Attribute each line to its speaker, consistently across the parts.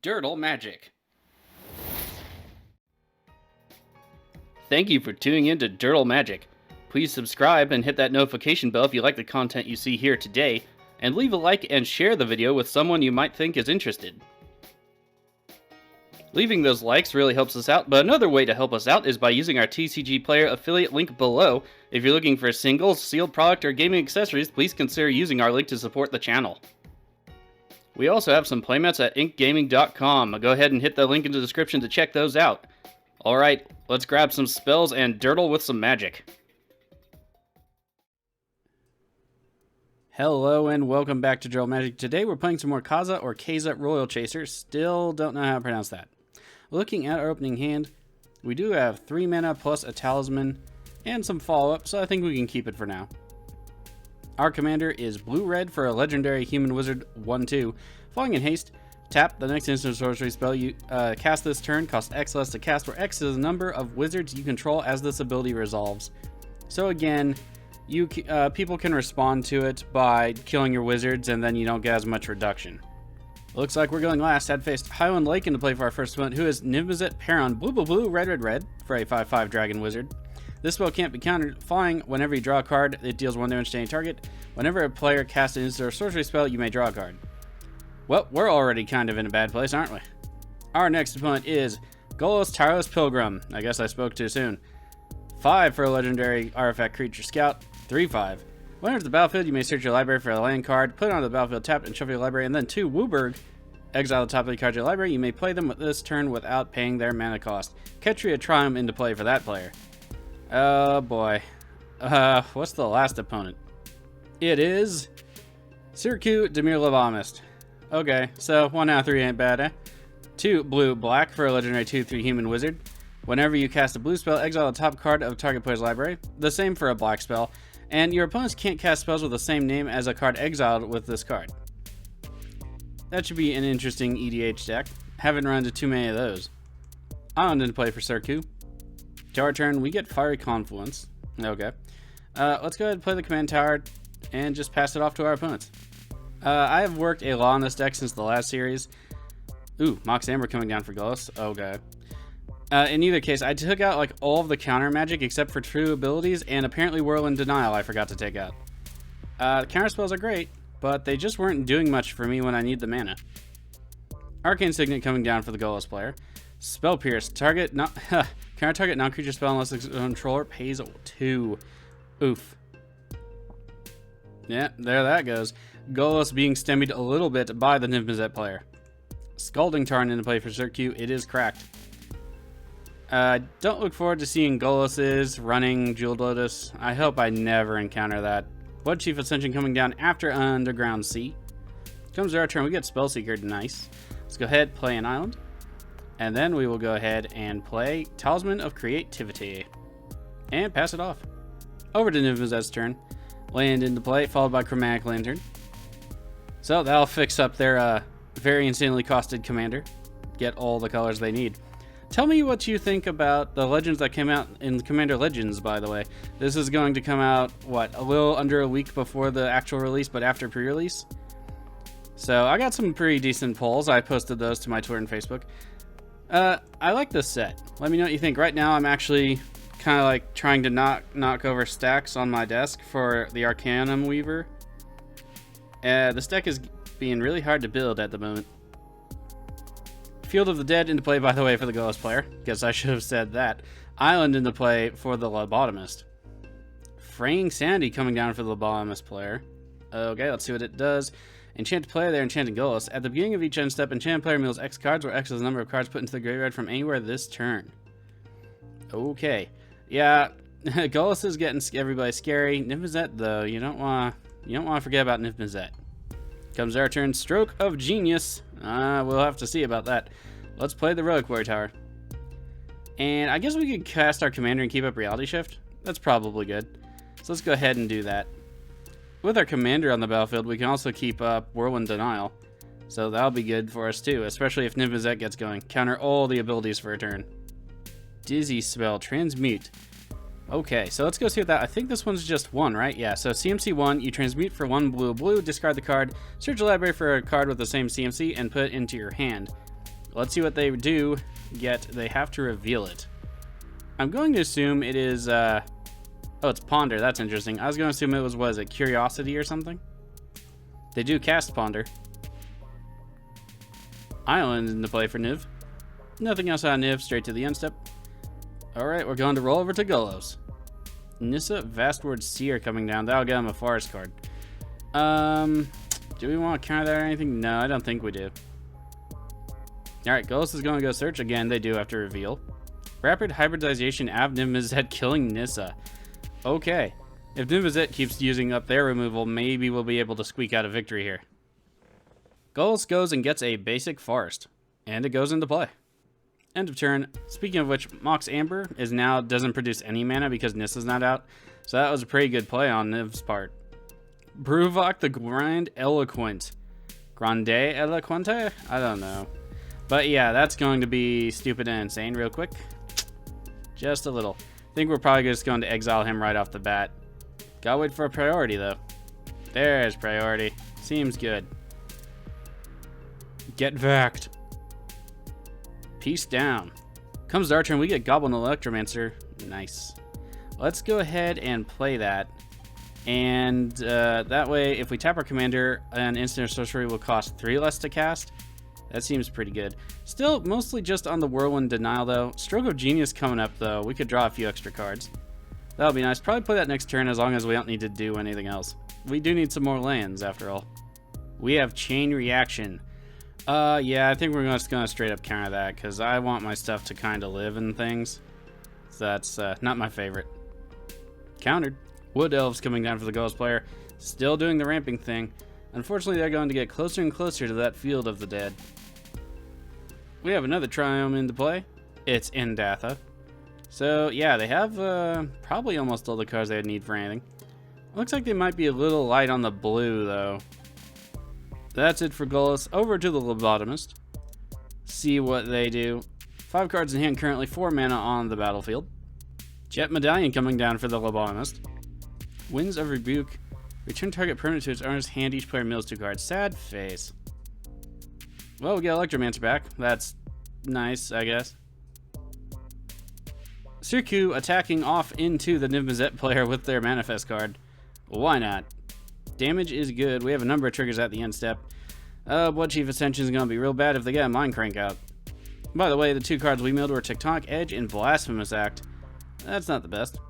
Speaker 1: Durdle magic. Thank you for tuning in to Durdle Magic. Please subscribe and hit that notification bell if you like the content you see here today, and leave a like and share the video with someone you might think is interested. Leaving those likes really helps us out, but another way to help us out is by using our TCG Player affiliate link below. If you're looking for singles, sealed product, or gaming accessories, please consider using our link to support the channel. We also have some playmats at inkgaming.com. Go ahead and hit the link in the description to check those out. Alright, let's grab some spells and Durdle with some magic. Hello and welcome back to Durdle Magic. Today we're playing some more Kaza or Kaza Royal Chaser. Still don't know how to pronounce that. Looking at our opening hand, we do have 3 mana plus a talisman and some follow-up, so I think we can keep it for now. Our commander is blue-red for a legendary human wizard 1/2. Falling in haste, tap the next instant sorcery spell you cast this turn, costs X less to cast, where X is the number of wizards you control as this ability resolves. So again, people can respond to it by killing your wizards, and then you don't get as much reduction. Looks like we're going last. Had faced Highland Lake into play for our first opponent, who is Niv-Mizzet Parun, blue, red for a 5/5 dragon wizard. This spell can't be countered. Flying, whenever you draw a card, it deals 1 damage to any target. Whenever a player casts an instant or sorcery spell, you may draw a card. Well, we're already kind of in a bad place, aren't we? Our next opponent is Golos Tireless Pilgrim. I guess I spoke too soon. 5 for a legendary artifact creature scout, 3/5. When enters the battlefield, you may search your library for a land card, put it onto the battlefield tapped, and shuffle your library, and then 2 Wooburg. Exile the top of the cards of your library. You may play them with this turn without paying their mana cost. Ketria Triumph into play for that player. Oh boy. What's the last opponent? It is Circu Demir Lobamist. Okay, so 1 out of 3 ain't bad, eh? 2 blue-black for a legendary 2/3 human wizard. Whenever you cast a blue spell, exile the top card of target player's library. The same for a black spell. And your opponents can't cast spells with the same name as a card exiled with this card. That should be an interesting EDH deck. Haven't run into too many of those. On into play for Circu. To our turn, we get Fiery Confluence. Okay. Let's go ahead and play the command tower and just pass it off to our opponents. I have worked a lot on this deck since the last series. Ooh, Mox Amber coming down for Golos. Okay. In either case, I took out like all of the counter magic except for true abilities, and apparently Whirlwind Denial I forgot to take out. Counter spells are great, but they just weren't doing much for me when I need the mana. Arcane Signet coming down for the Golos player. Spell Pierce. Counter target non-creature spell unless the controller pays 2. Oof. Yeah, there that goes. Golos being stymied a little bit by the Niv-Mizzet player. Scalding Tarn into play for Circu. It is cracked. Don't look forward to seeing Golos's running Jeweled Lotus. I hope I never encounter that. Blood Chief Ascension coming down after Underground Sea. Comes to our turn. We get Spellseeker. Nice. Let's go ahead, play an island. And then we will go ahead and play Talisman of Creativity. And pass it off. Over to Niv-Mizzet's turn. Land into play, followed by Chromatic Lantern. So that'll fix up their very insanely costed commander. Get all the colors they need. Tell me what you think about the legends that came out in Commander Legends, by the way. This is going to come out, what, a little under a week before the actual release, but after pre-release? So I got some pretty decent polls. I posted those to my Twitter and Facebook. I like this set. Let me know what you think. Right now I'm actually kind of like trying to knock over stacks on my desk for the Arcanum Weaver. This deck is being really hard to build at the moment. Field of the Dead into play, by the way, for the Golos player. Guess I should have said that. Island into play for the Lobotomist. Fraying Sandy coming down for the Lobotomist player. Okay, let's see what it does. Enchanted player, they're enchanting Golos. At the beginning of each end step, enchanted player mills X cards, where X is the number of cards put into the graveyard from anywhere this turn. Okay. Yeah, Golos is getting everybody scary. Niv-Mizzet, though, you don't want to forget about Niv-Mizzet. Comes our turn. Stroke of Genius. We'll have to see about that. Let's play the Relic Warrior Tower. And I guess we could cast our commander and keep up Reality Shift. That's probably good. So let's go ahead and do that. With our commander on the battlefield, we can also keep up Whirlwind Denial. So that'll be good for us too, especially if Niv-Mizzet gets going. Counter all the abilities for a turn. Dizzy Spell. Transmute. Okay, so let's go see what that... I think this one's just 1, right? Yeah, so CMC 1, you transmute for 1 blue, discard the card, search your library for a card with the same CMC, and put it into your hand. Let's see what they do, yet they have to reveal it. I'm going to assume it is, oh, it's Ponder. That's interesting. I was going to assume it was it, Curiosity or something? They do cast Ponder. Island into play for Niv. Nothing else out of Niv, straight to the end step. Alright, we're going to roll over to Golos. Nissa, Vastward Seer coming down. That'll get him a forest card. Do we want to counter that or anything? No, I don't think we do. Alright, Golos is going to go search again. They do have to reveal. Rapid hybridization av Niv-Mizzet killing Nissa. Okay. If Niv-Mizzet keeps using up their removal, maybe we'll be able to squeak out a victory here. Golos goes and gets a basic forest. And it goes into play. End of turn. Speaking of which, Mox Amber is now doesn't produce any mana because Nissa's not out. So that was a pretty good play on Niv's part. Bruvok the Grand Eloquent. Grande Eloquente? I don't know. But yeah, that's going to be stupid and insane real quick. Just a little. I think we're probably just going to exile him right off the bat. Gotta wait for a priority though. There's priority. Seems good. Get vaxxed. Peace down. Comes our turn, we get Goblin Electromancer. Nice. Let's go ahead and play that. And that way, if we tap our commander, an instant or sorcery will cost 3 less to cast. That seems pretty good. Still, mostly just on the Whirlwind Denial, though. Stroke of Genius coming up, though. We could draw a few extra cards. That'll be nice. Probably play that next turn as long as we don't need to do anything else. We do need some more lands, after all. We have Chain Reaction. Yeah, I think we're just going to straight up counter that, because I want my stuff to kind of live and things. So that's not my favorite. Countered. Wood Elves coming down for the Golos player. Still doing the ramping thing. Unfortunately, they're going to get closer and closer to that Field of the Dead. We have another Triome into play. It's Indatha. So, yeah, they have probably almost all the cards they would need for anything. Looks like they might be a little light on the blue, though. That's it for Golos. Over to the Lobotomist. See what they do. 5 cards in hand currently, 4 mana on the battlefield. Jet Medallion coming down for the Lobotomist. Winds of Rebuke. Return target permanent to its owner's hand. Each player mills 2 cards. Sad face. Well, we get Electromancer back. That's nice, I guess. Circu attacking off into the Niv-Mizzet player with their Manifest card. Why not? Damage is good. We have a number of triggers at the end step. Blood Chief Ascension is going to be real bad if they get a Mind Crank out. By the way, the 2 cards we milled were Tectonic Edge and Blasphemous Act. That's not the best.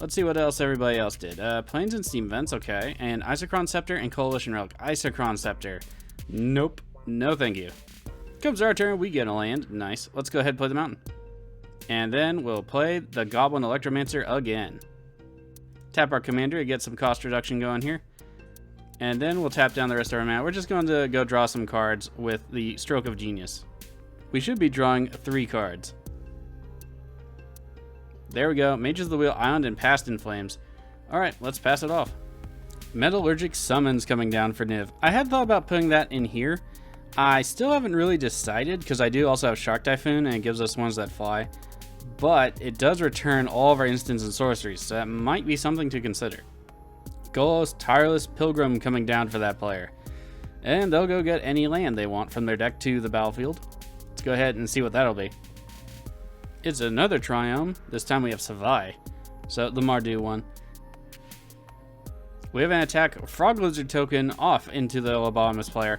Speaker 1: Let's see what else everybody else did. Plains and Steam Vents, okay. And Isochron Scepter and Coalition Relic. Isochron Scepter. Nope. No thank you. Comes our turn, we get a land. Nice. Let's go ahead and play the mountain. And then we'll play the Goblin Electromancer again. Tap our commander to get some cost reduction going here. And then we'll tap down the rest of our mana. We're just going to go draw some cards with the Stroke of Genius. We should be drawing 3 cards. There we go. Mages of the Wheel, Island, and Past in Flames. Alright, let's pass it off. Metallurgic Summons coming down for Niv. I had thought about putting that in here. I still haven't really decided, because I do also have Shark Typhoon, and it gives us ones that fly. But it does return all of our instants and sorceries, so that might be something to consider. Golos Tireless Pilgrim coming down for that player. And they'll go get any land they want from their deck to the battlefield. Let's go ahead and see what that'll be. It's another Triome. This time we have Savai. So the Mardu one. We have an attack Frog Lizard token off into the Lobotomist player.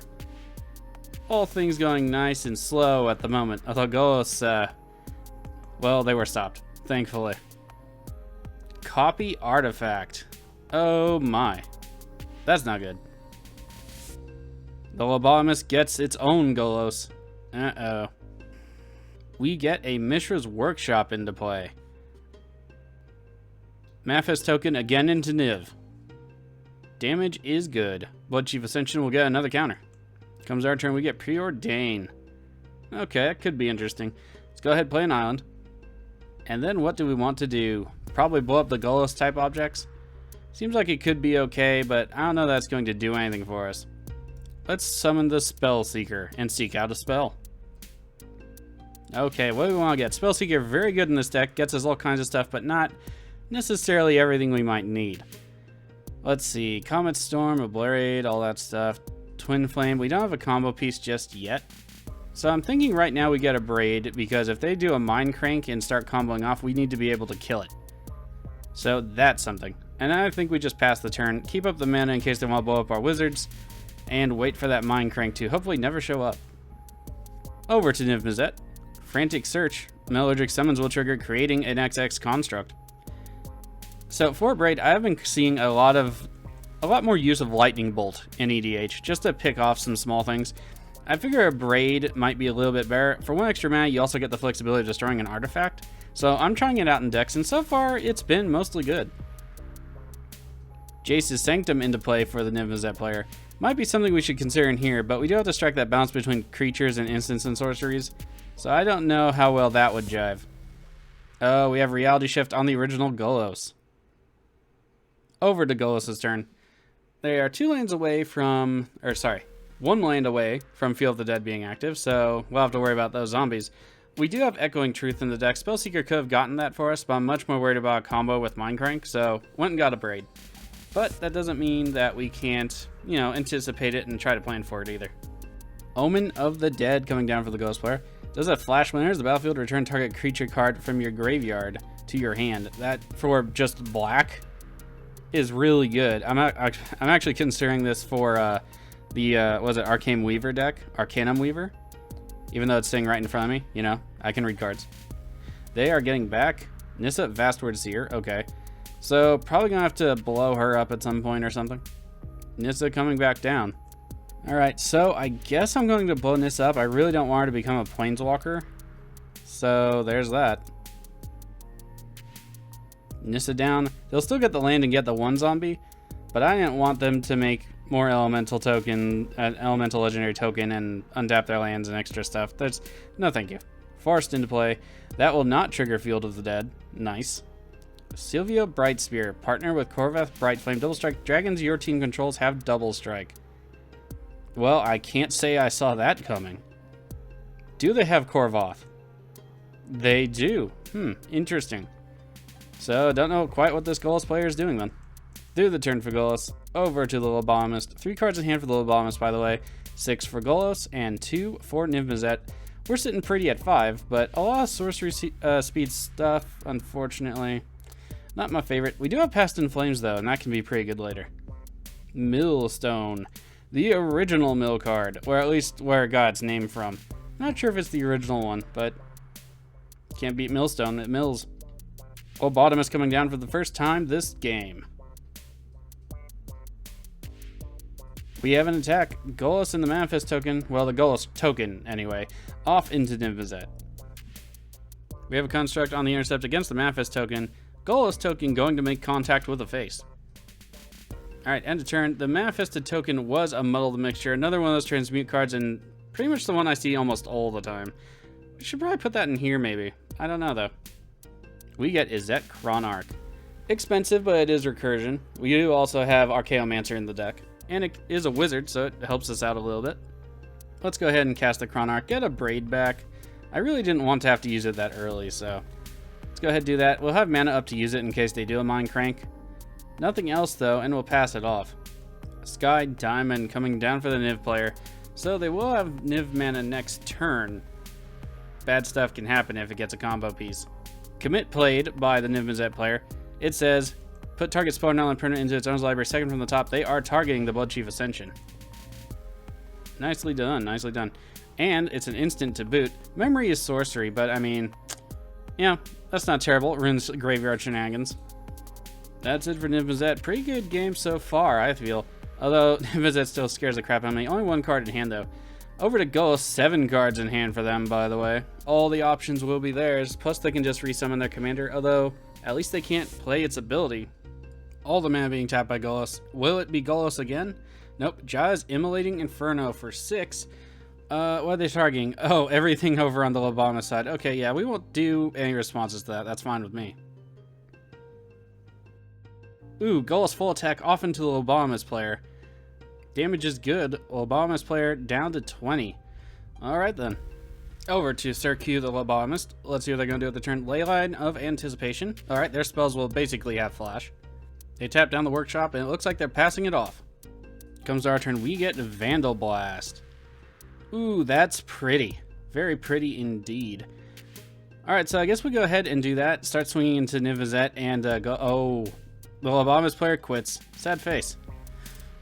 Speaker 1: All things going nice and slow at the moment. Although Golos, well, they were stopped, thankfully. Copy Artifact. Oh my. That's not good. The Lobotomist gets its own Golos. Uh-oh. We get a Mishra's Workshop into play. Manifest token again into Niv. Damage is good. Blood Chief Ascension will get another counter. Comes our turn, we get Preordain. Okay, that could be interesting. Let's go ahead and play an island. And then what do we want to do? Probably blow up the Golos type objects. Seems like it could be okay, but I don't know that's going to do anything for us. Let's summon the Spell Seeker and seek out a spell. Okay, what do we want to get? Spell Seeker, very good in this deck. Gets us all kinds of stuff, but not necessarily everything we might need. Let's see. Comet Storm, Obliterate, all that stuff. Twin Flame. We don't have a combo piece just yet. So I'm thinking right now we get a Braid, because if they do a Mind Crank and start comboing off, we need to be able to kill it. So that's something. And I think we just pass the turn, keep up the mana in case they want to blow up our wizards, and wait for that Mind Crank to hopefully never show up. Over to Niv-Mizzet. Frantic Search. Metallurgic Summons will trigger, creating an XX construct. So for Braid, I have been seeing a lot more use of Lightning Bolt in EDH, just to pick off some small things. I figure a Braid might be a little bit better. For 1 extra mana, you also get the flexibility of destroying an artifact. So I'm trying it out in decks, and so far, it's been mostly good. Jace's Sanctum into play for the Niv-Mizzet player. Might be something we should consider in here, but we do have to strike that balance between creatures and instants and sorceries. So I don't know how well that would jive. Oh, we have Reality Shift on the original Golos. Over to Golos' turn. They are 2 lands away from, 1 land away from Field of the Dead being active, so we'll have to worry about those zombies. We do have Echoing Truth in the deck. Spellseeker could have gotten that for us, but I'm much more worried about a combo with Mindcrank, so went and got a Braid. But that doesn't mean that we can't, anticipate it and try to plan for it either. Omen of the Dead coming down for the Ghost player. Does a flash when enters the battlefield, return target creature card from your graveyard to your hand. That, for just black, is really good. I'm actually considering this for the Arcanum Weaver deck, Arcanum Weaver, even though it's sitting right in front of me. I can read cards. They are getting back Nissa Vastward Seer. Okay, so probably gonna have to blow her up at some point or something. Nissa coming back down. All right, so I guess I'm going to blow Nissa up. I really don't want her to become a planeswalker, so there's that. Nissa down. They'll still get the land and get the 1 zombie, but I didn't want them to make more elemental token, elemental legendary token, and untap their lands and extra stuff. No thank you. Forced into play. That will not trigger Field of the Dead. Nice. Sylvia Brightspear. Partner with Corvath Brightflame. Double strike. Dragons your team controls have double strike. Well, I can't say I saw that coming. Do they have Corvath? They do. Interesting. So, don't know quite what this Golos player is doing then. Through the turn for Golos, over to the Lobotomist. 3 cards in hand for the Lobotomist, by the way. 6 for Golos, and 2 for Niv-Mizzet. We're sitting pretty at 5, but a lot of sorcery speed stuff, unfortunately. Not my favorite. We do have Past in Flames, though, and that can be pretty good later. Millstone. The original mill card, or at least where it got its name from. Not sure if it's the original one, but can't beat Millstone. It mills. Lobotomist coming down for the first time this game. We have an attack. Golos in the Manifest token, well, the Golos token anyway, off into Niv-Mizzet. We have a construct on the intercept against the Manifest token. Golos token going to make contact with a face. Alright, end of turn. The Manifested token was a Muddle the Mixture. Another one of those transmute cards, and pretty much the one I see almost all the time. We should probably put that in here, maybe. I don't know, though. We get Izzet Chronarch. Expensive, but it is recursion. We do also have Archaeomancer in the deck. And it is a wizard, so it helps us out a little bit. Let's go ahead and cast the Chronarch. Get a Braid back. I really didn't want to have to use it that early, so let's go ahead and do that. We'll have mana up to use it in case they do a Mind Crank. Nothing else, though, and we'll pass it off. Sky Diamond coming down for the Niv player. So they will have Niv mana next turn. Bad stuff can happen if it gets a combo piece. Commit played by the Niv-Mizzet player. It says, put target spawn island permanent into its own library. Second from the top, they are targeting the Bloodchief Ascension. Nicely done, nicely done. And it's an instant to boot. Memory is sorcery, but I mean, yeah, that's not terrible. It ruins graveyard shenanigans. That's it for Niv-Mizzet. Pretty good game so far, I feel. Although Niv-Mizzet still scares the crap out of me. Only 1 card in hand, though. Over to Golos, 7 cards in hand for them, by the way. All the options will be theirs, plus they can just resummon their commander, although at least they can't play its ability. All the mana being tapped by Golos. Will it be Golos again? Nope. Ja's Immolating Inferno for 6. What are they targeting? Oh, everything over on the Lobotomist side. Okay, yeah, we won't do any responses to that. That's fine with me. Ooh, Golos full attack off into the Lobotomist player. Damage is good. Lobotomist player down to 20. Alright then. Over to Circu the Lobotomist. Let's see what they're going to do at the turn. Leyline of Anticipation. Alright, their spells will basically have flash. They tap down the workshop and it looks like they're passing it off. Comes our turn. We get Vandal Blast. Ooh, that's pretty. Very pretty indeed. Alright, so I guess we go ahead and do that. Start swinging into Niv-Mizzet and go... Oh, the Labamas player quits. Sad face.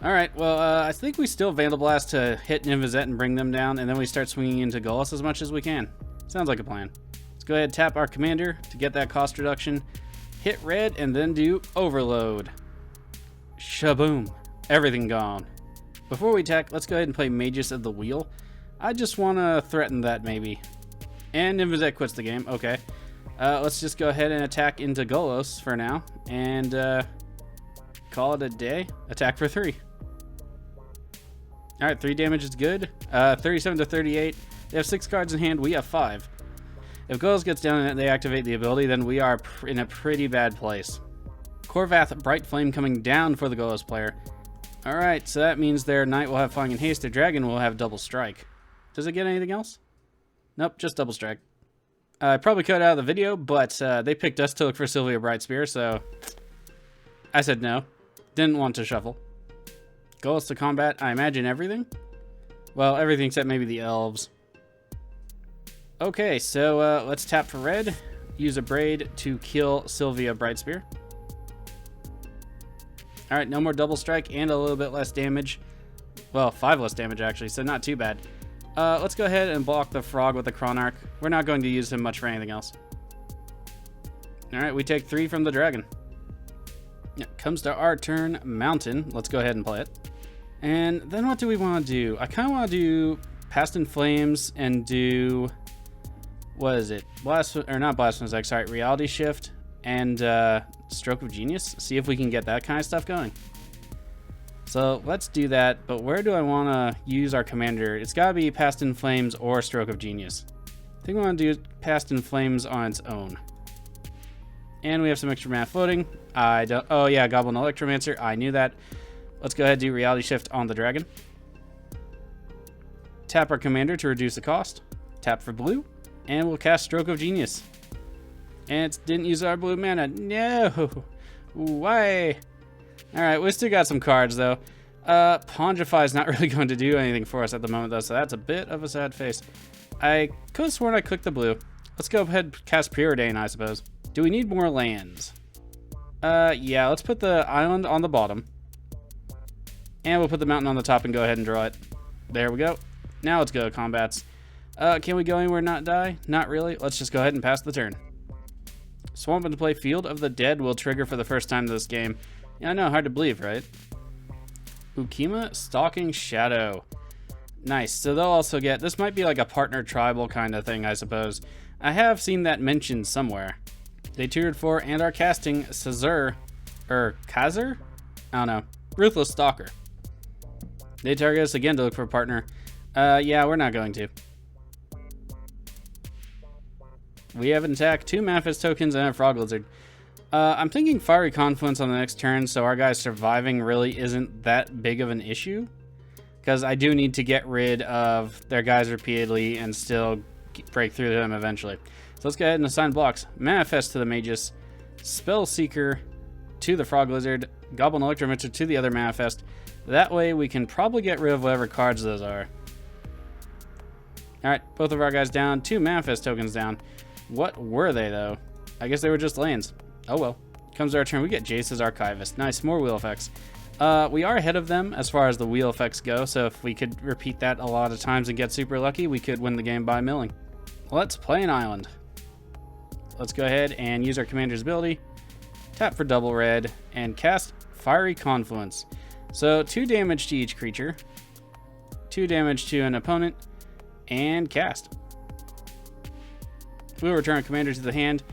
Speaker 1: Alright, well, I think we still Vandal Blast to hit Niv-Mizzet and bring them down, and then we start swinging into Golos as much as we can. Sounds like a plan. Let's go ahead and tap our commander to get that cost reduction. Hit red, and then do overload. Shaboom. Everything gone. Before we attack, let's go ahead and play Magus of the Wheel. I just want to threaten that, maybe. And Niv-Mizzet quits the game. Okay. Let's just go ahead and attack into Golos for now, and call it a day. Attack for 3. Alright, 3 damage is good. 37 to 38. They have 6 cards in hand. We have 5. If Golos gets down and they activate the ability, then we are in a pretty bad place. Korvath Bright Flame coming down for the Golos player. Alright, so that means their Knight will have Flying and Haste. Their Dragon will have Double Strike. Does it get anything else? Nope, just Double Strike. I probably cut out of the video, but they picked us to look for Sylvia Brightspear, so I said no. Didn't want to shuffle. Golos to combat, I imagine everything? Well, everything except maybe the elves. Okay, so let's tap for red. Use a Braid to kill Sylvia Brightspear. Alright, no more Double Strike and a little bit less damage. Well, 5 less damage actually, so not too bad. Let's go ahead and block the Frog with the Chronarch. We're not going to use him much for anything else. Alright, we take 3 from the Dragon. Comes to our turn, Mountain. Let's go ahead and play it. And then what do we want to do? I kind of want to do Past in Flames and do... What is it? Not Blasphemous X, sorry, Reality Shift and Stroke of Genius. See if we can get that kind of stuff going. So let's do that, but where do I want to use our commander? It's got to be Past in Flames or Stroke of Genius. I think we want to do Past in Flames on its own. And we have some extra mana floating. I don't... Oh yeah, Goblin Electromancer. I knew that. Let's go ahead and do Reality Shift on the Dragon. Tap our commander to reduce the cost. Tap for blue. And we'll cast Stroke of Genius. And it didn't use our blue mana. No! Why? Alright, we still got some cards, though. Pondify is not really going to do anything for us at the moment, though, so that's a bit of a sad face. I could have sworn I clicked the blue. Let's go ahead and cast Preordain, I suppose. Do we need more lands? Yeah, let's put the island on the bottom. And we'll put the mountain on the top and go ahead and draw it. There we go. Now let's go to combats. Can we go anywhere and not die? Not really. Let's just go ahead and pass the turn. Swamp into play. Field of the Dead will trigger for the first time in this game. Yeah, I know, hard to believe, right? Ukima, Stalking Shadow. Nice, so they'll also get... This might be like a partner tribal kind of thing, I suppose. I have seen that mentioned somewhere. They tiered for and are casting Kaza? I don't know. Ruthless Stalker. They target us again to look for a partner. Yeah, we're not going to. We have an attack, 2 Manifest tokens, and a Frog Lizard. I'm thinking Fiery Confluence on the next turn, so our guys surviving really isn't that big of an issue. Because I do need to get rid of their guys repeatedly and still break through them eventually. So let's go ahead and assign blocks. Manifest to the Magus, Spell Seeker to the Frog Lizard, Goblin Electromancer to the other Manifest. That way we can probably get rid of whatever cards those are. Alright, both of our guys down, 2 Manifest tokens down. What were they, though? I guess they were just lands. Oh well. Comes our turn. We get Jace's Archivist. Nice, more wheel effects. We are ahead of them as far as the wheel effects go, so if we could repeat that a lot of times and get super lucky, we could win the game by milling. Let's play an island. Let's go ahead and use our commander's ability. Tap for double red and cast Fiery Confluence. So 2 damage to each creature, 2 damage to an opponent, and cast. We'll return our commander to the hand,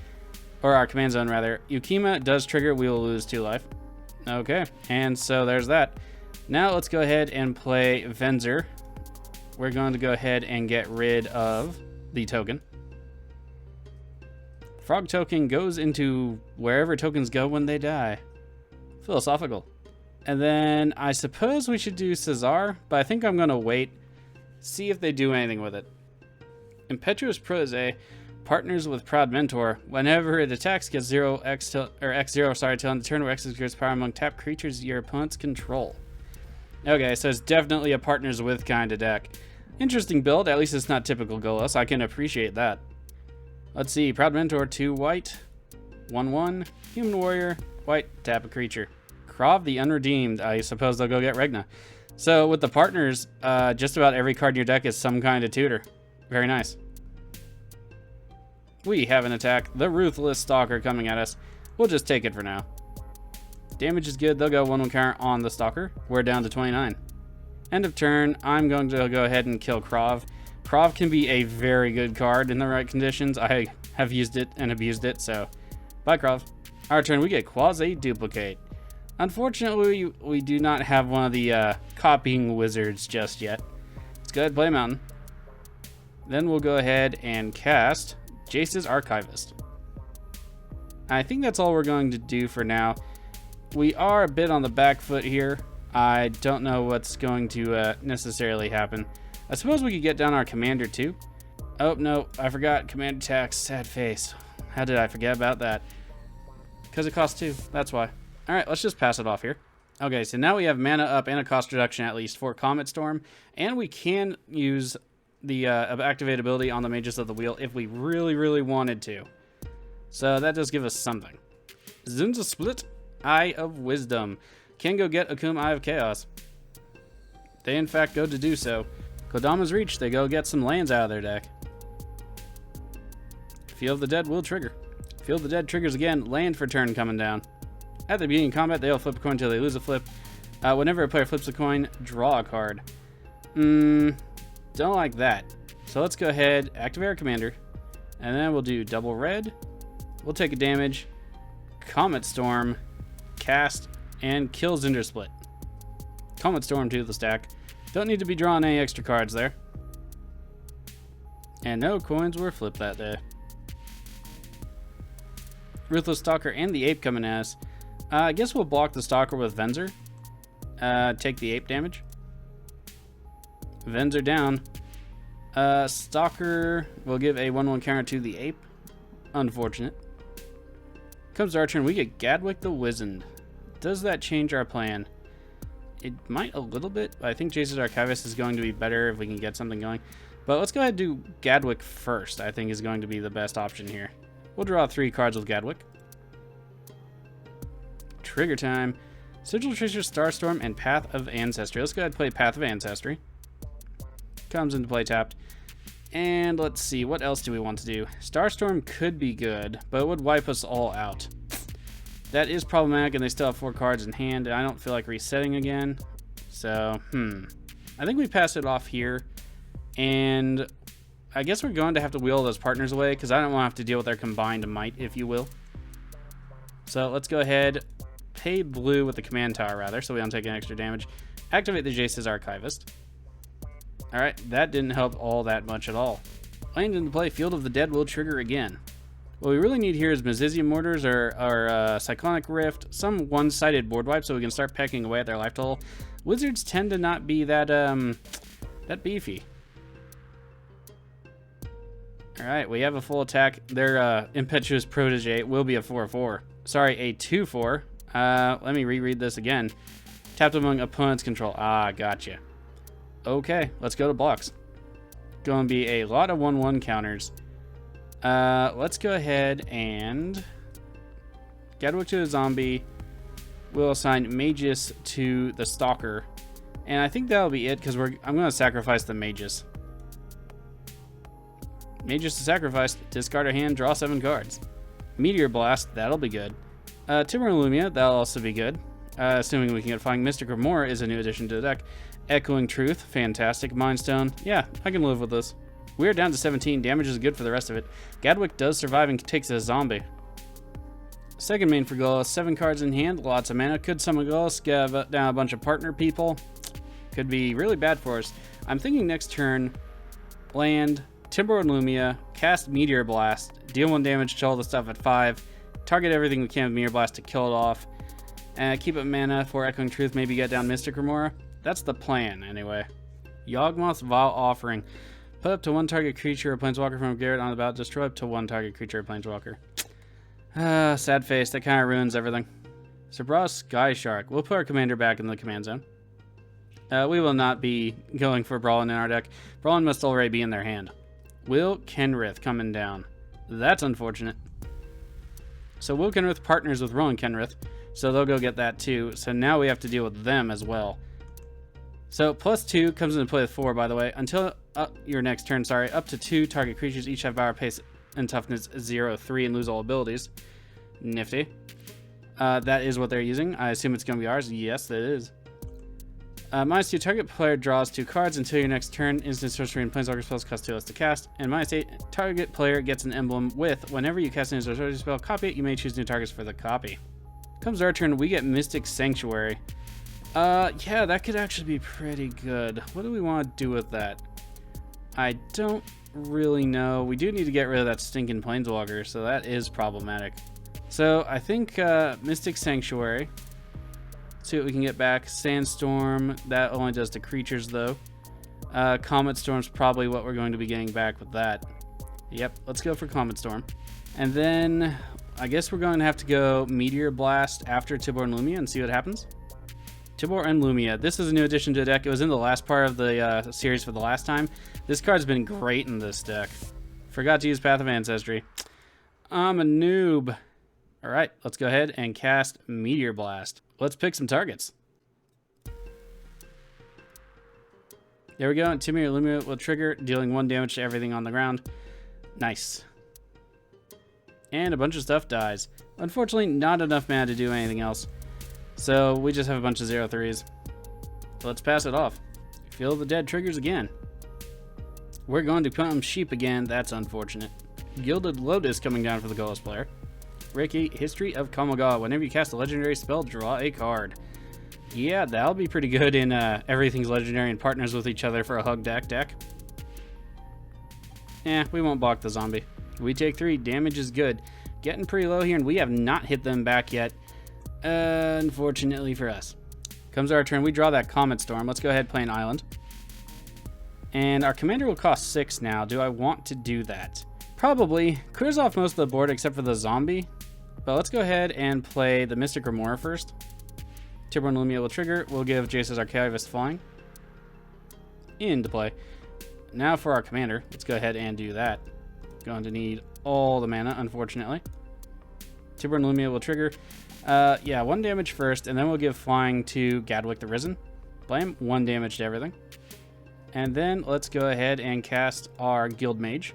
Speaker 1: or our command zone rather. Ukima does trigger, we will lose 2 life. Okay, and so there's that. Now let's go ahead and play Venzer. We're going to go ahead and get rid of the token. Frog token goes into wherever tokens go when they die. Philosophical. And then I suppose we should do Caesar, but I think I'm going to wait, see if they do anything with it. Impetuous Protege partners with Proud Mentor. Whenever it attacks, gets X0, sorry, till end the turn where X exerts power among tapped creatures your opponents control. Okay, so it's definitely a partners with kind of deck. Interesting build. At least it's not typical Golos. I can appreciate that. Let's see. Proud Mentor, 2 white. 1/1. Human Warrior. White. Tap a creature. Krav the Unredeemed. I suppose they'll go get Regna. So with the partners, just about every card in your deck is some kind of tutor. Very nice. We have an attack. The Ruthless Stalker coming at us. We'll just take it for now. Damage is good. They'll go 1/1 counter on the Stalker. We're down to 29. End of turn. I'm going to go ahead and kill Krav. Krav can be a very good card in the right conditions. I have used it and abused it, so bye Krav. Our turn, we get Quasi-Duplicate. Unfortunately, we do not have one of the copying wizards just yet. Let's go ahead and play Mountain. Then we'll go ahead and cast Jace's Archivist. I think that's all we're going to do for now. We are a bit on the back foot here. I don't know what's going to necessarily happen. I suppose we could get down our commander too. Oh, no, I forgot. Commander tax, sad face. How did I forget about that? Because it costs 2, that's why. All right, let's just pass it off here. Okay, so now we have mana up and a cost reduction at least for Comet Storm. And we can use the activate ability on the Mages of the Wheel if we really, really wanted to. So that does give us something. Zunza Split, Eye of Wisdom. Can go get Akum, Eye of Chaos. They in fact go to do so. Kodama's Reach, they go get some lands out of their deck. Field of the Dead will trigger. Field of the Dead triggers again, land for turn coming down. At the beginning of combat, they'll flip a coin until they lose a flip. Whenever a player flips a coin, draw a card. Don't like that. So let's go ahead, activate our commander, and then we'll do double red. We'll take a damage, Comet Storm, cast, and kill Zinder Split. Comet Storm to the stack. Don't need to be drawing any extra cards there. And no coins were flipped that day. Ruthless Stalker and the Ape coming at us. I guess we'll block the Stalker with Venser. Take the Ape damage. Venser down. Stalker will give a 1/1 counter to the Ape. Unfortunate. Comes to our turn, we get Gadwick the Wizened. Does that change our plan? It might a little bit. I think Jace's Archivist is going to be better if we can get something going. But let's go ahead and do Gadwick first, I think is going to be the best option here. We'll draw 3 cards with Gadwick. Trigger time. Sigil Tracer, Starstorm, and Path of Ancestry. Let's go ahead and play Path of Ancestry. Comes into play tapped. And let's see, what else do we want to do? Starstorm could be good, but it would wipe us all out. That is problematic, and they still have 4 cards in hand, and I don't feel like resetting again. So, I think we pass it off here. And I guess we're going to have to wheel those partners away, because I don't want to have to deal with their combined might, if you will. So let's go ahead, pay blue with the command tower, rather, so we don't take any extra damage. Activate the Jace's Archivist. Alright, that didn't help all that much at all. Land into play, Field of the Dead will trigger again. What we really need here is Mazizium Mortars or Cyclonic Rift, some one-sided board wipe so we can start pecking away at their life total. Wizards tend to not be that that beefy. Alright, we have a full attack. Their Impetuous Protege will be a 4/4. Sorry, a 2/4. Let me reread this again. Tapped among opponent's control. Ah, gotcha. Okay, let's go to blocks. Going to be a lot of 1/1 counters. Let's go ahead and Gadwick to the zombie. We'll assign Magus to the Stalker. And I think that'll be it because I'm going to sacrifice the Magus. Magus to sacrifice, discard a hand, draw 7 cards. Meteor Blast, that'll be good. Timber and Lumia, that'll also be good. Assuming we can get Flying Mystic Remora is a new addition to the deck. Echoing Truth, fantastic. Mind Stone, yeah, I can live with this. We're down to 17, damage is good for the rest of it. Gadwick does survive and takes a zombie. Second main for Golos, 7 cards in hand, lots of mana. Could summon Golos, get down a bunch of partner people. Could be really bad for us. I'm thinking next turn, land, Timber and Lumia, cast Meteor Blast, deal 1 damage to all the stuff at 5, target everything we can with Meteor Blast to kill it off, and keep up mana for Echoing Truth, maybe get down Mystic Remora. That's the plan, anyway. Yawgmoth's Vile Offering. Put up to 1 target creature or planeswalker from Garrett on the bout. Destroy up to 1 target creature or planeswalker. Sad face. That kind of ruins everything. Sabras Sky Shark. We'll put our commander back in the command zone. We will not be going for Brawlin in our deck. Brawlin must already be in their hand. Will Kenrith coming down. That's unfortunate. So Will Kenrith partners with Rowan Kenrith, so they'll go get that too. So now we have to deal with them as well. So +2 comes into play with 4, by the way. Until your next turn, sorry. Up to 2 target creatures each have power, pace, and toughness 0, 3, and lose all abilities. Nifty. That is what they're using. I assume it's going to be ours. Yes, it is. -2, target player draws 2 cards until your next turn. Instant sorcery and planeswalker spells cost 2 less to cast. And -8, target player gets an emblem with, whenever you cast an instant sorcery spell, copy it. You may choose new targets for the copy. Comes our turn, we get Mystic Sanctuary. Yeah, that could actually be pretty good. What do we want to do with that? I don't really know. We do need to get rid of that stinking planeswalker, so that is problematic. So I think Mystic Sanctuary. See what we can get back. Sandstorm, that only does to creatures though. Comet Storm's probably what we're going to be getting back with that. Yep, let's go for Comet Storm. And then I guess we're going to have to go Meteor Blast after Tibor and Lumia and see what happens. Tibor and Lumia. This is a new addition to the deck. It was in the last part of the series for the last time. This card's been great in this deck. Forgot to use Path of Ancestry. I'm a noob. Alright, let's go ahead and cast Meteor Blast. Let's pick some targets. There we go. Timmy or Lumia will trigger, dealing 1 damage to everything on the ground. Nice. And a bunch of stuff dies. Unfortunately, not enough mana to do anything else. So we just have a bunch of 0/3s. Let's pass it off. Feel the dead triggers again. We're going to become sheep again. That's unfortunate. Gilded Lotus coming down for the Golos player. Reiki, History of Kamigawa. Whenever you cast a legendary spell, draw a card. Yeah, that'll be pretty good in Everything's Legendary and partners with each other for a hug deck. We won't block the zombie. We take 3. Damage is good. Getting pretty low here, and we have not hit them back yet. Unfortunately for us. Comes our turn. We draw that Comet Storm. Let's go ahead and play an island. And our commander will cost 6 now. Do I want to do that? Probably. Clears off most of the board except for the zombie. But let's go ahead and play the Mystic Remora first. Tibor and Lumia will trigger. We'll give Jace's Archivist flying. Into play. Now for our commander. Let's go ahead and do that. Going to need all the mana, unfortunately. Tibor and Lumia will trigger. 1 damage first, and then we'll give flying to Gadwick the Risen. Blam, 1 damage to everything. And then let's go ahead and cast our Guild Mage.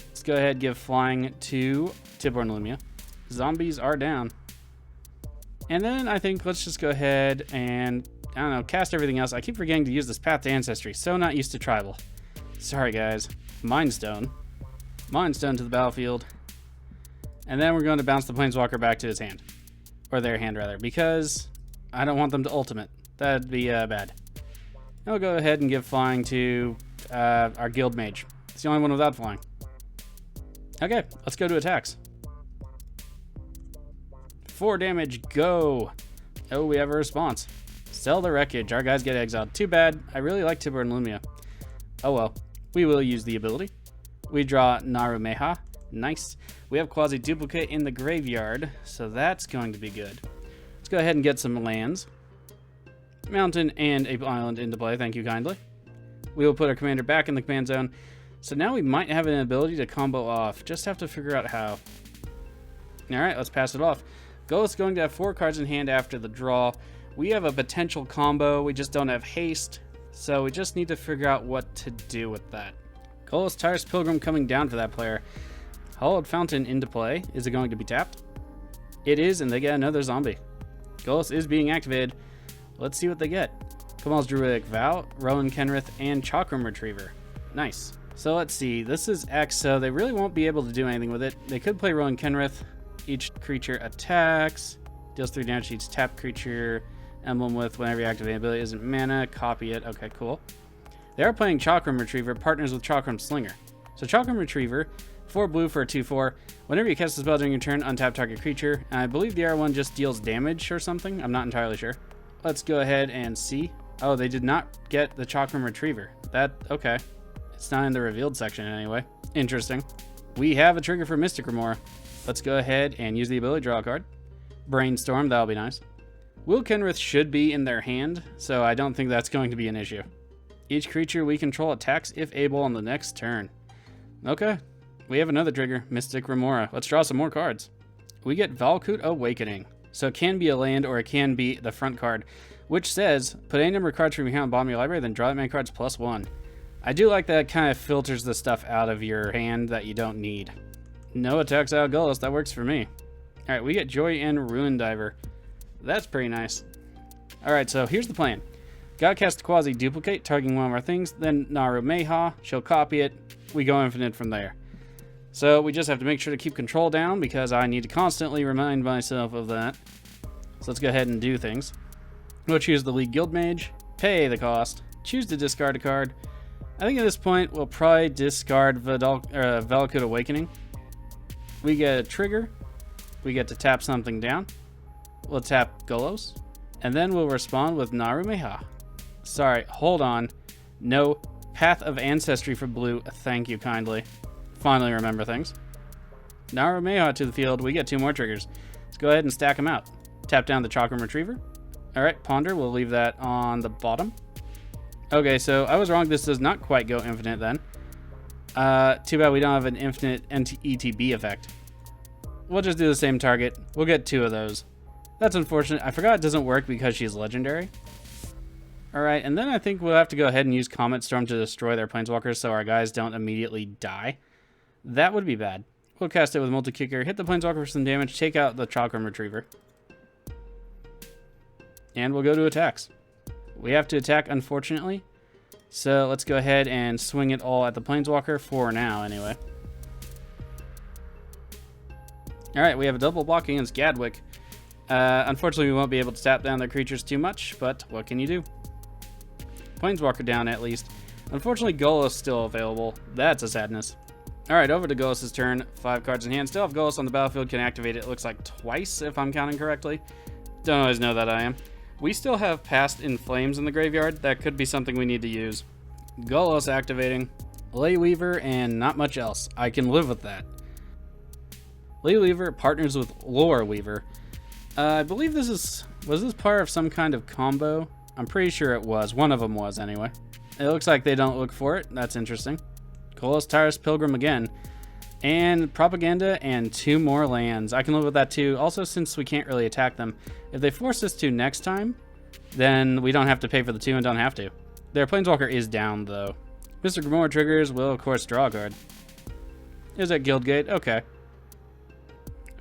Speaker 1: Let's go ahead and give flying to Tibor and Lumia. Zombies are down. And then I think let's just go ahead and, I don't know, cast everything else. I keep forgetting to use this Path to Ancestry. So not used to Tribal. Sorry, guys. Mind Stone. Mind Stone to the battlefield. And then we're going to bounce the Planeswalker back to his hand. Or their hand, rather. Because I don't want them to ultimate. That'd be bad. And we'll go ahead and give flying to our Guild Mage. It's the only one without flying. Okay, let's go to attacks. 4 damage, go! Oh, we have a response. Sell the wreckage. Our guys get exiled. Too bad. I really like Tibor and Lumia. Oh well. We will use the ability. We draw Narumeha. Nice. We have Quasi Duplicate in the graveyard, so that's going to be good. Let's go ahead and get some lands. Mountain and a island into play, thank you kindly. We will put our commander back in the command zone. So now we might have an ability to combo off. Just have to figure out how. Alright, let's pass it off. Golos going to have 4 cards in hand after the draw. We have a potential combo, we just don't have haste. So we just need to figure out what to do with that. Golos Tyrus Pilgrim coming down for that player. Hallowed Fountain into play. Is it going to be tapped? It is, and they get another zombie. Golos is being activated. Let's see what they get. Kamal's Druidic Vow, Rowan Kenrith, and Chakram Retriever. Nice. So let's see. This is X, so they really won't be able to do anything with it. They could play Rowan Kenrith. Each creature attacks. Deals 3 damage to each tapped creature. Emblem with whenever you activate an ability isn't mana. Copy it. Okay, cool. They are playing Chakram Retriever, partners with Chakram Slinger. So Chakram Retriever, 4 blue for a 2/4. Whenever you cast a spell during your turn, untap target creature. And I believe the R1 just deals damage or something. I'm not entirely sure. Let's go ahead and see. Oh, they did not get the Chakram Retriever. Okay. It's not in the revealed section anyway. Interesting. We have a trigger for Mystic Remora. Let's go ahead and use the ability, draw a card. Brainstorm, that'll be nice. Will Kenrith should be in their hand, so I don't think that's going to be an issue. Each creature we control attacks if able on the next turn. Okay, we have another trigger, Mystic Remora. Let's draw some more cards. We get Valakut Awakening. So it can be a land or it can be the front card, which says, put any number of cards from your hand on the bottom of your library, then draw that many cards +1. I do like that it kind of filters the stuff out of your hand that you don't need. No attacks out of Golos, that works for me. Alright, we get Joy and Ruin Diver. That's pretty nice. Alright, so here's the plan. Gotta cast Quasi Duplicate, targeting one of our things, then Naru Meha, she'll copy it, we go infinite from there. So we just have to make sure to keep control down because I need to constantly remind myself of that. So let's go ahead and do things. We'll choose the League Guild Mage, pay the cost, choose to discard a card. I think at this point we'll probably discard Valakut Awakening. We get a trigger, we get to tap something down, we'll tap Golos, and then we'll respond with Naru Meha. Sorry, hold on. No, Path of Ancestry for blue, thank you kindly. Finally remember things. Naru Meha to the field, we get 2 more triggers. Let's go ahead and stack them out. Tap down the Chakram Retriever. Alright, Ponder, we'll leave that on the bottom. Okay, so I was wrong, this does not quite go infinite then. Too bad we don't have an infinite ETB effect. We'll just do the same target. We'll get 2 of those. That's unfortunate. I forgot it doesn't work because she's legendary. Alright, and then I think we'll have to go ahead and use Comet Storm to destroy their Planeswalkers so our guys don't immediately die. That would be bad. We'll cast it with Multi-Kicker, hit the Planeswalker for some damage, take out the Chakram Retriever. And we'll go to attacks. We have to attack, unfortunately. So let's go ahead and swing it all at the Planeswalker for now, anyway. Alright, we have a double block against Gadwick. Unfortunately, we won't be able to tap down their creatures too much, but what can you do? Planeswalker down, at least. Unfortunately, Golos still available. That's a sadness. Alright, over to Golos' turn. 5 cards in hand. Still have Golos on the battlefield. Can activate it, looks like twice, if I'm counting correctly. Don't always know that I am. We still have Past in Flames in the graveyard. That could be something we need to use. Golos activating. Ley Weaver and not much else. I can live with that. Ley Weaver partners with Lore Weaver. I believe was this part of some kind of combo? I'm pretty sure it was. One of them was, anyway. It looks like they don't look for it. That's interesting. Golos Tyrus Pilgrim again. And Propaganda and 2 more lands. I can live with that too. Also, since we can't really attack them, if they force us to next time, then we don't have to pay for the 2 and don't have to. Their Planeswalker is down, though. Mr. Grimoire triggers will, of course, draw a card. Is that Guildgate? Okay.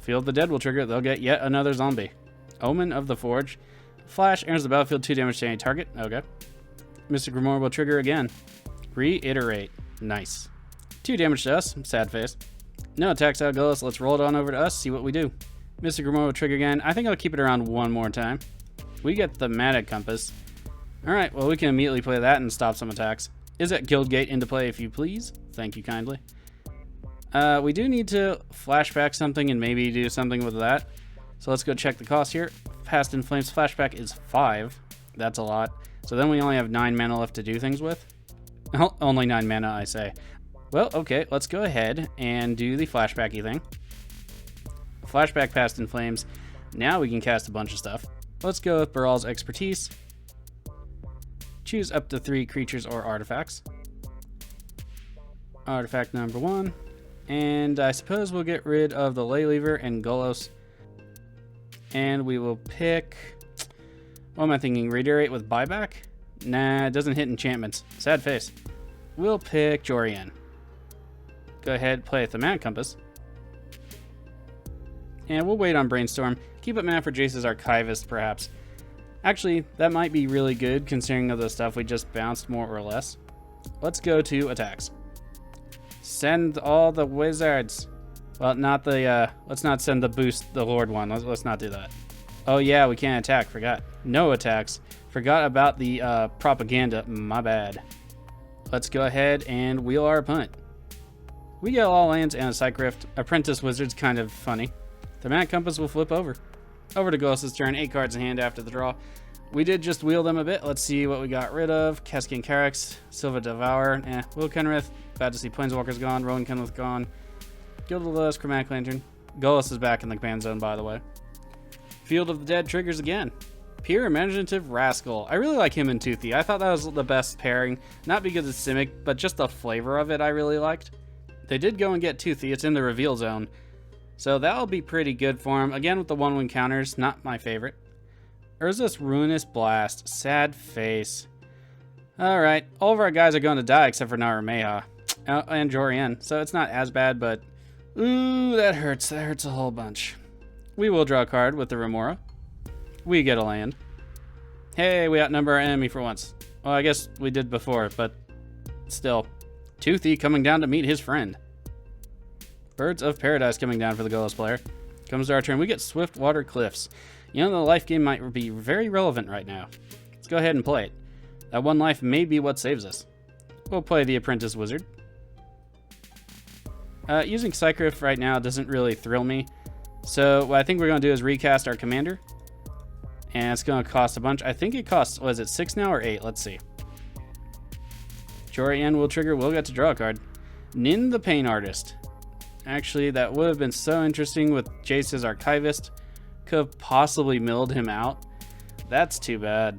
Speaker 1: Field of the Dead will trigger. They'll get yet another zombie. Omen of the Forge. Flash enters the battlefield, 2 damage to any target. Okay. Mr. Grimoire will trigger again. Reiterate. Nice. 2 damage to us. Sad face. No attacks out of Golos. Let's roll it on over to us. See what we do. Mr. Grimoire will trigger again. I think I'll keep it around 1 more time. We get the Thematic Compass. Alright, well, we can immediately play that and stop some attacks. Is that Guildgate into play, if you please? Thank you kindly. We do need to flashback something and maybe do something with that. So let's go check the cost here. Past in Flames flashback is 5. That's a lot. So then we only have 9 mana left to do things with. Only 9 mana, I say. Well, okay, let's go ahead and do the flashbacky thing. Flashback Past in Flames. Now we can cast a bunch of stuff. Let's go with Baral's Expertise. Choose up to 3 creatures or artifacts. Artifact number 1. And I suppose we'll get rid of the Ley Weaver and Golos. And we will pick... What am I thinking? Reiterate with Buyback? Nah, it doesn't hit enchantments. Sad face. We'll pick Jorian. Go ahead, play a Thematic Compass. And we'll wait on Brainstorm. Keep it mana for Jace's Archivist, perhaps. Actually, that might be really good, considering of the stuff we just bounced, more or less. Let's go to attacks. Send all the wizards. Well, not the, let's not send the boost, the Lord one. Let's not do that. Oh yeah, we can't attack, forgot. No attacks. Forgot about the, propaganda, my bad. Let's go ahead and wheel our opponent. We get all lands and a Psych Rift. Apprentice Wizard's kind of funny. Thematic Compass will flip over. Over to Golos' turn, 8 cards in hand after the draw. We did just wheel them a bit. Let's see what we got rid of. Cascade Carax, Silva Devourer, Will Kenrith. Bad to see Planeswalker's gone, Rowan Kenrith gone. Gilded List, Chromatic Lantern. Golos is back in the command zone, by the way. Field of the Dead triggers again. Pure Imaginative Rascal. I really like him and Toothy. I thought that was the best pairing, not because it's Simic, but just the flavor of it I really liked. They did go and get Toothy. It's in the reveal zone. So that'll be pretty good for him. Again, with the 1/1 counters, not my favorite. Urza's Ruinous Blast. Sad face. Alright, all of our guys are going to die except for Narameha. And Jorian. So it's not as bad, but... Ooh, that hurts. That hurts a whole bunch. We will draw a card with the Remora. We get a land. Hey, we outnumber our enemy for once. Well, I guess we did before, but still. Toothy coming down to meet his friend. Birds of Paradise coming down for the Golos player. Comes to our turn. We get Swift Water Cliffs. You know, the life game might be very relevant right now. Let's go ahead and play it. That one life may be what saves us. We'll play the Apprentice Wizard. Using Cycriff right now doesn't really thrill me. So what I think we're going to do is recast our commander. And it's going to cost a bunch. I think it costs, was it 6 now or 8? Let's see. Jorian will trigger. We'll get to draw a card. Nin the Pain Artist. Actually, that would have been so interesting with Jace's Archivist. Could have possibly milled him out. That's too bad.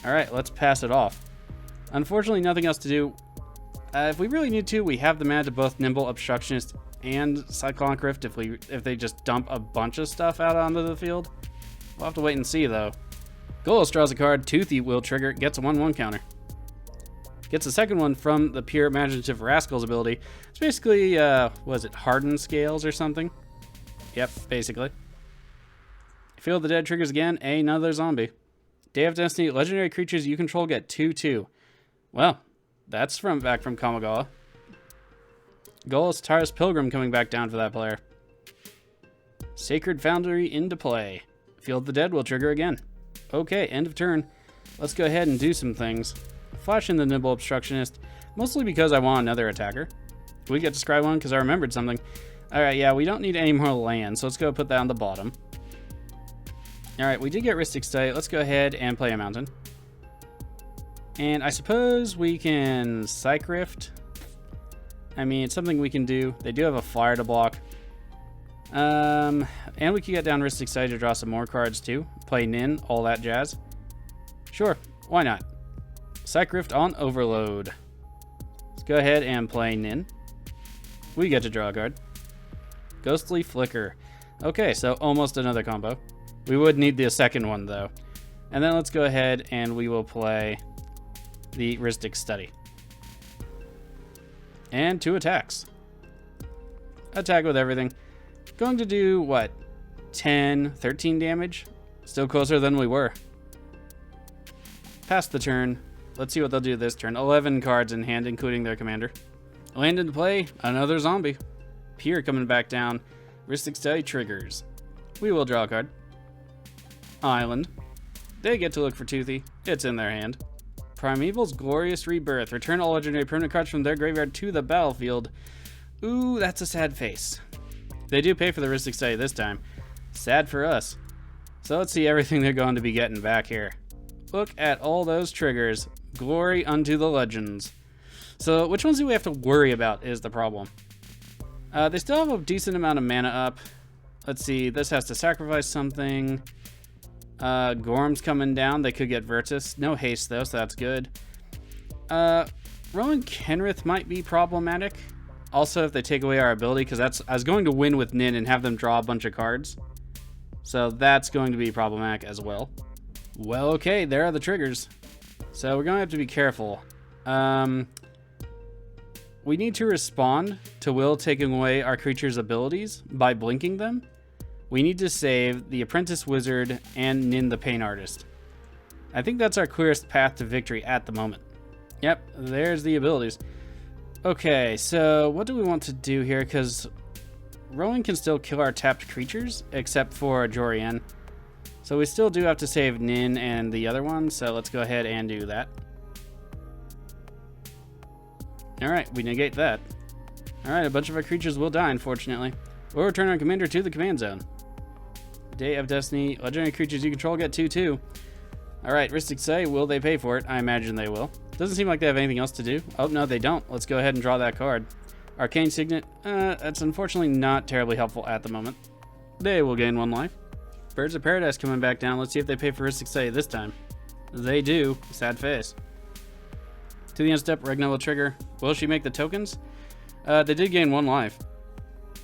Speaker 1: Alright, let's pass it off. Unfortunately, nothing else to do. If we really need to, we have the mana to both Nimble Obstructionist and Cyclonic Rift if they just dump a bunch of stuff out onto the field. We'll have to wait and see, though. Golos draws a card. Toothy will trigger. Gets a 1/1 counter. Gets a second one from the Pure Imaginative Rascal's ability. It's basically, was it Hardened Scales or something? Yep, basically. Field of the Dead triggers again. Another zombie. Day of Destiny. Legendary creatures you control get 2/2. Well, that's back from Kamigawa. Golos Taurus Pilgrim coming back down for that player. Sacred Foundry into play. Field of the Dead will trigger again. Okay, end of turn. Let's go ahead and do some things. Flash in the Nimble Obstructionist, mostly because I want another attacker. We get to scry one because I remembered something. Alright, yeah, we don't need any more land, so let's go put that on the bottom. Alright, we did get Rhystic Study. Let's go ahead and play a mountain. And I suppose we can Psych Rift. I mean, it's something we can do. They do have a flyer to block. And we can get down Rhystic Study to draw some more cards too. Play Nin, all that jazz. Sure, why not? Psych Rift on Overload. Let's go ahead and play Nin. We get to draw a card. Ghostly Flicker. Okay, so almost another combo. We would need the second one though. And then let's go ahead and we will play the Rhystic Study. And 2 attacks. Attack with everything. Going to do, what, 10, 13 damage? Still closer than we were. Pass the turn. Let's see what they'll do this turn. 11 cards in hand, including their commander. Land into play, another zombie. Pure coming back down. Rhystic Study triggers. We will draw a card. Island. They get to look for Toothy. It's in their hand. Primeval's Glorious Rebirth. Return all legendary permanent cards from their graveyard to the battlefield. Ooh, that's a sad face. They do pay for the Rhystic Study this time. Sad for us. So let's see everything they're going to be getting back here. Look at all those triggers. Glory unto the legends. So which ones do we have to worry about is the problem. They still have a decent amount of mana up. Let's see, this has to sacrifice something. Gorm's coming down. They could get Virtus. No haste though, so that's good. Rowan Kenrith might be problematic. Also, if they take away our ability, because I was going to win with Nin and have them draw a bunch of cards. So that's going to be problematic as well. Well, okay, there are the triggers. So we're going to have to be careful. We need to respond to Will taking away our creature's abilities by blinking them. We need to save the Apprentice Wizard and Nin the Pain Artist. I think that's our clearest path to victory at the moment. Yep, there's the abilities. Okay, so what do we want to do here? Because Rowan can still kill our tapped creatures, except for Jorian. So we still do have to save Nin and the other one, so let's go ahead and do that. Alright, we negate that. Alright, a bunch of our creatures will die, unfortunately. We'll return our commander to the command zone. Day of Destiny. Legendary creatures you control get 2/2. Alright, Rhystic Study, will they pay for it? I imagine they will. Doesn't seem like they have anything else to do. Oh, no, they don't. Let's go ahead and draw that card. Arcane Signet. That's unfortunately not terribly helpful at the moment. They will gain 1 life. Birds of Paradise coming back down. Let's see if they pay for Hristic Study this time. They do. Sad face. To the end step, Regna will trigger. Will she make the tokens? They did gain 1 life.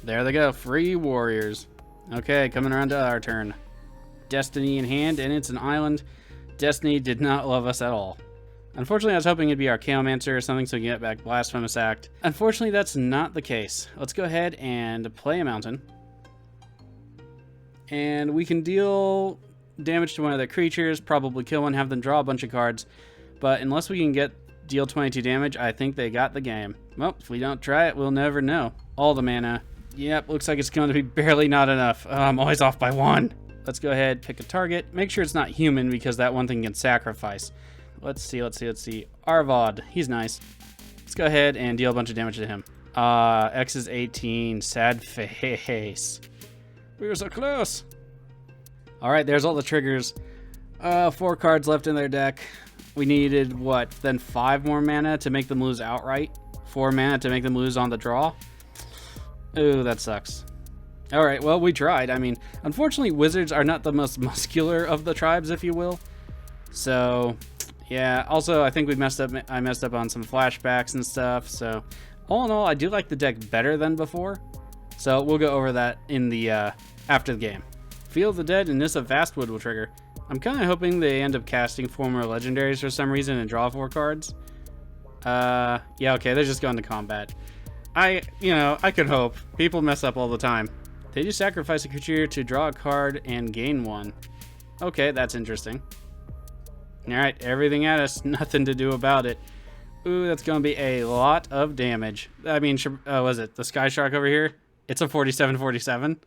Speaker 1: There they go. Free warriors. Okay, coming around to our turn. Destiny in hand, and it's an island. Destiny did not love us at all. Unfortunately, I was hoping it'd be our Chaomancer or something so we can get back Blasphemous Act. Unfortunately, that's not the case. Let's go ahead and play a mountain. And we can deal damage to one of their creatures, probably kill one, have them draw a bunch of cards. But unless we can deal 22 damage, I think they got the game. Well, if we don't try it, we'll never know. All the mana. Yep, looks like it's going to be barely not enough. Oh, I'm always off by 1. Let's go ahead, pick a target. Make sure it's not human because that one thing can sacrifice. Let's see. Arvod, he's nice. Let's go ahead and deal a bunch of damage to him. X is 18, sad face. We were so close. All right, there's all the triggers. 4 cards left in their deck. We needed, what, then 5 more mana to make them lose outright? 4 mana to make them lose on the draw? Ooh, that sucks. All right, well, we tried. I mean, unfortunately, wizards are not the most muscular of the tribes, if you will. So, yeah. Also, I think I messed up on some flashbacks and stuff. So, all in all, I do like the deck better than before. So, we'll go over that in the after the game. Field of the Dead and Nissa Vastwood will trigger. I'm kind of hoping they end up casting 4 more legendaries for some reason and draw 4 cards. Yeah, okay, they're just going to combat. I could hope. People mess up all the time. They do sacrifice a creature to draw a card and gain 1. Okay, that's interesting. Alright, everything at us, nothing to do about it. Ooh, that's going to be a lot of damage. I mean, was it the Sky Shark over here? It's a 47-47.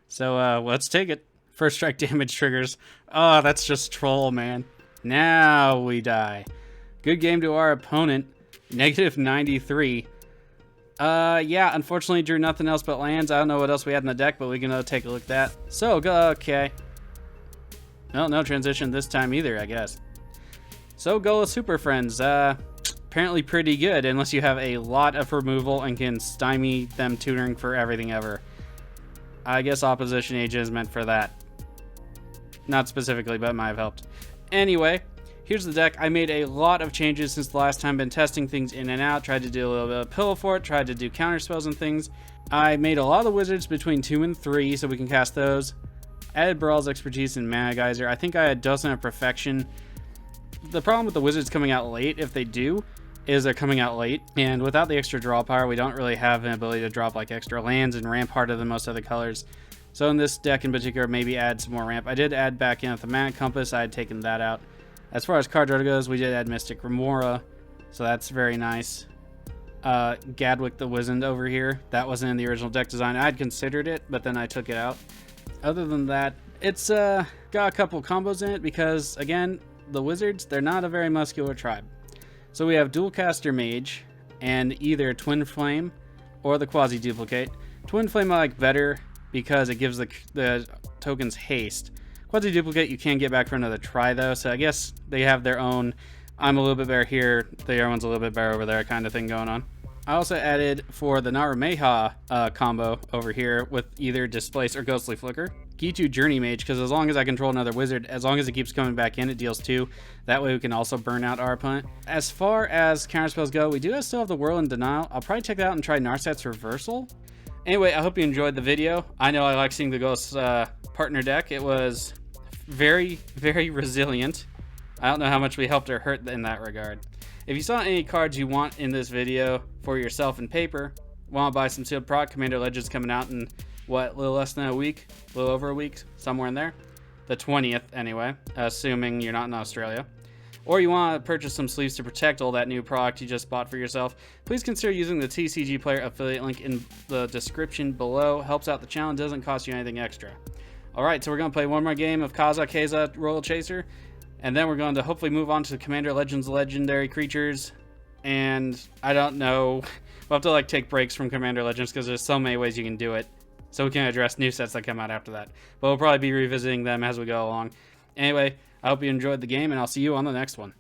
Speaker 1: So, let's take it. First strike damage triggers. Oh, that's just troll, man. Now we die. Good game to our opponent. Negative 93. Yeah, unfortunately drew nothing else but lands. I don't know what else we had in the deck, but we can take a look at that. So, okay. No transition this time either, I guess. So, Golos Super Friends. Apparently pretty good, unless you have a lot of removal and can stymie them tutoring for everything ever. I guess Opposition Agent is meant for that. Not specifically, but it might have helped. Anyway, here's the deck. I made a lot of changes since the last time. Been testing things in and out. Tried to do a little bit of Pillow Fort. Tried to do counter spells and things. I made a lot of the wizards between 2 and 3, so we can cast those. Added Baral's Expertise and Mana Geyser. I think I had Dozen of Perfection. The problem with the wizards coming out late, if they do, is they're coming out late. And without the extra draw power, we don't really have an ability to drop like extra lands and ramp harder than most other colors. So in this deck in particular, maybe add some more ramp. I did add back in with the Mana Compass. I had taken that out. As far as card draw goes, we did add Mystic Remora, so that's very nice. Gadwick the Wizened over here. That wasn't in the original deck design. I'd considered it, but then I took it out. Other than that, it's got a couple combos in it because, again, the wizards, they're not a very muscular tribe. So we have Dualcaster Mage and either Twin Flame or the Quasi-Duplicate. Twin Flame I like better because it gives the tokens haste. Quasi-Duplicate you can get back for another try though, so I guess they have their own I'm a little bit better here, the other one's a little bit better over there kind of thing going on. I also added for the Narumeha combo over here with either Displace or Ghostly Flicker. Gitu Journey Mage, because as long as I control another wizard, as long as it keeps coming back in, it deals 2. That way we can also burn out our opponent. As far as counterspells go, we do still have the Whirl and Denial. I'll probably check that out and try Narset's Reversal. Anyway, I hope you enjoyed the video. I know I like seeing the Ghost partner deck. It was very, very resilient. I don't know how much we helped or hurt in that regard. If you saw any cards you want in this video for yourself in paper, want to buy some sealed product, Commander Legends coming out in, what, a little less than a week? A little over a week? Somewhere in there? The 20th, anyway, assuming you're not in Australia. Or you want to purchase some sleeves to protect all that new product you just bought for yourself, please consider using the TCG Player affiliate link in the description below. Helps out the channel and doesn't cost you anything extra. Alright, so we're going to play one more game of Kaza Royal Chaser. And then we're going to hopefully move on to Commander Legends Legendary Creatures. And I don't know. We'll have to like take breaks from Commander Legends because there's so many ways you can do it. So we can address new sets that come out after that. But we'll probably be revisiting them as we go along. Anyway, I hope you enjoyed the game and I'll see you on the next one.